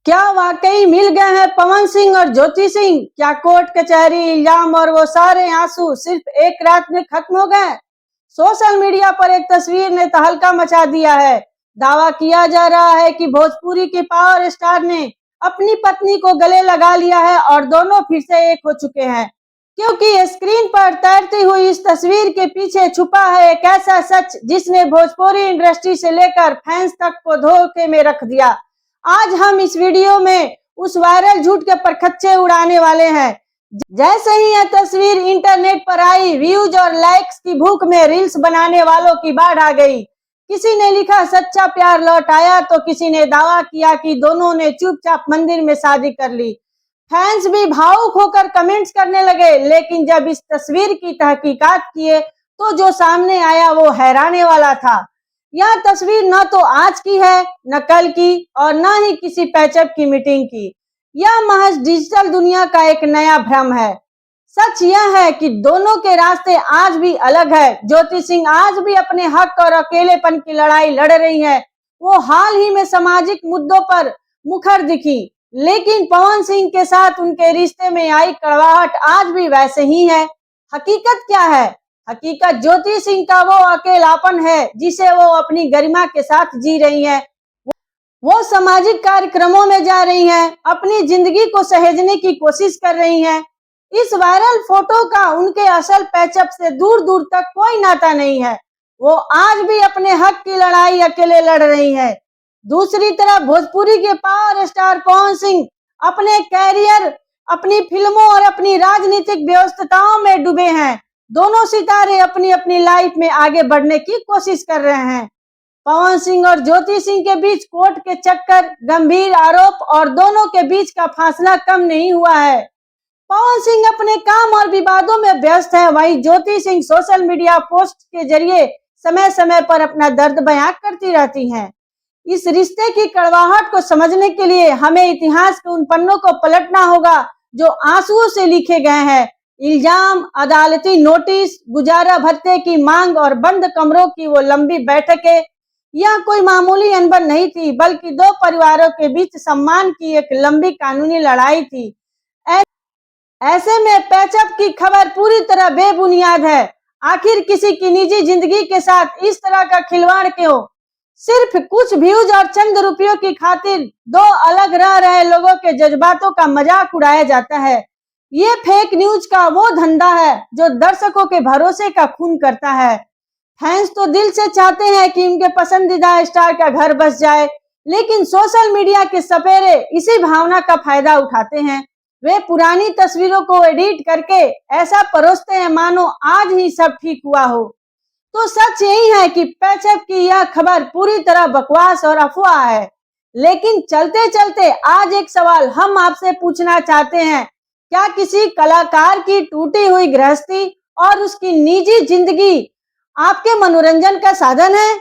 क्या वाकई मिल गए हैं पवन सिंह और ज्योति सिंह? क्या कोर्ट कचहरी इल्जाम और वो सारे आंसू सिर्फ एक रात में खत्म हो गए? सोशल मीडिया पर एक तस्वीर ने तहलका मचा दिया है। दावा किया जा रहा है कि भोजपुरी के पावर स्टार ने अपनी पत्नी को गले लगा लिया है और दोनों फिर से एक हो चुके हैं, क्योंकि स्क्रीन पर तैरती हुई इस तस्वीर के पीछे छुपा है एक ऐसा सच जिसने भोजपुरी इंडस्ट्री से लेकर फैंस तक को धोखे में रख दिया। आज हम इस वीडियो में उस वायरल झूठ के परखच्चे उड़ाने वाले हैं। जैसे ही यह तस्वीर इंटरनेट पर आई, व्यूज और लाइक्स की भूख में रील्स बनाने वालों की बाढ़ आ गई। किसी ने लिखा सच्चा प्यार लौट आया, तो किसी ने दावा किया कि दोनों ने चुपचाप मंदिर में शादी कर ली। फैंस भी भावुक होकर कमेंट्स करने लगे, लेकिन जब इस तस्वीर की तहकीकात किए तो जो सामने आया वो हैरानी वाला था। यह तस्वीर न तो आज की है, न कल की और न ही किसी पैचअप की मीटिंग की। यह महज डिजिटल दुनिया का एक नया भ्रम है। सच यह है कि दोनों के रास्ते आज भी अलग है। ज्योति सिंह आज भी अपने हक और अकेलेपन की लड़ाई लड़ रही है। वो हाल ही में सामाजिक मुद्दों पर मुखर दिखी, लेकिन पवन सिंह के साथ उनके रिश्ते में आई कड़वाहट आज भी वैसे ही है। हकीकत क्या है? हकीकत ज्योति सिंह का वो अकेलापन है जिसे वो अपनी गरिमा के साथ जी रही है। वो सामाजिक कार्यक्रमों में जा रही हैं, अपनी जिंदगी को सहेजने की कोशिश कर रही हैं। इस वायरल फोटो का उनके असल पैचअप से दूर दूर तक कोई नाता नहीं है। वो आज भी अपने हक की लड़ाई अकेले लड़ रही है। दूसरी तरफ भोजपुरी के पावर स्टार पवन सिंह अपने कैरियर, अपनी फिल्मों और अपनी राजनीतिक व्यस्तताओं में डूबे हैं। दोनों सितारे अपनी अपनी लाइफ में आगे बढ़ने की कोशिश कर रहे हैं। पवन सिंह और ज्योति सिंह के बीच कोर्ट के चक्कर, गंभीर आरोप और दोनों के बीच का फासला कम नहीं हुआ है। पवन सिंह अपने काम और विवादों में व्यस्त है, वहीं Jyoti Singh social media post के जरिए समय समय पर अपना दर्द बयां करती रहती हैं। इस रिश्ते की कड़वाहट को समझने के लिए हमें इतिहास के उन पन्नों को पलटना होगा जो आंसुओं से लिखे गए हैं। इल्जाम, अदालती नोटिस, गुजारा भत्ते की मांग और बंद कमरों की वो लंबी बैठकें, यह कोई मामूली अनबन नहीं थी, बल्कि दो परिवारों के बीच सम्मान की एक लंबी कानूनी लड़ाई थी। ऐसे में पैचअप की खबर पूरी तरह बेबुनियाद है। आखिर किसी की निजी जिंदगी के साथ इस तरह का खिलवाड़ क्यों? सिर्फ कुछ व्यूज और चंद रुपयों की खातिर दो अलग रह रहे लोगों के जज्बातों का मजाक उड़ाया जाता है। ये फेक न्यूज का वो धंधा है जो दर्शकों के भरोसे का खून करता है। फैंस तो दिल से चाहते हैं कि उनके पसंदीदा स्टार का घर बस जाए, लेकिन सोशल मीडिया के सपेरे इसी भावना का फायदा उठाते हैं। वे पुरानी तस्वीरों को एडिट करके ऐसा परोसते हैं मानो आज ही सब ठीक हुआ हो। तो सच यही है कि पैचअप की यह खबर पूरी तरह बकवास और अफवाह है। लेकिन चलते चलते आज एक सवाल हम आपसे पूछना चाहते हैं, क्या किसी कलाकार की टूटी हुई गृहस्थी और उसकी निजी जिंदगी आपके मनोरंजन का साधन है?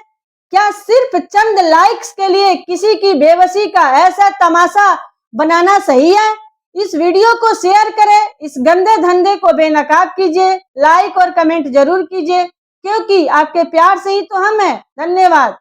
क्या सिर्फ चंद लाइक्स के लिए किसी की बेबसी का ऐसा तमाशा बनाना सही है? इस वीडियो को शेयर करें, इस गंदे धंधे को बेनकाब कीजिए, लाइक और कमेंट जरूर कीजिए, क्योंकि आपके प्यार से ही तो हम हैं। धन्यवाद।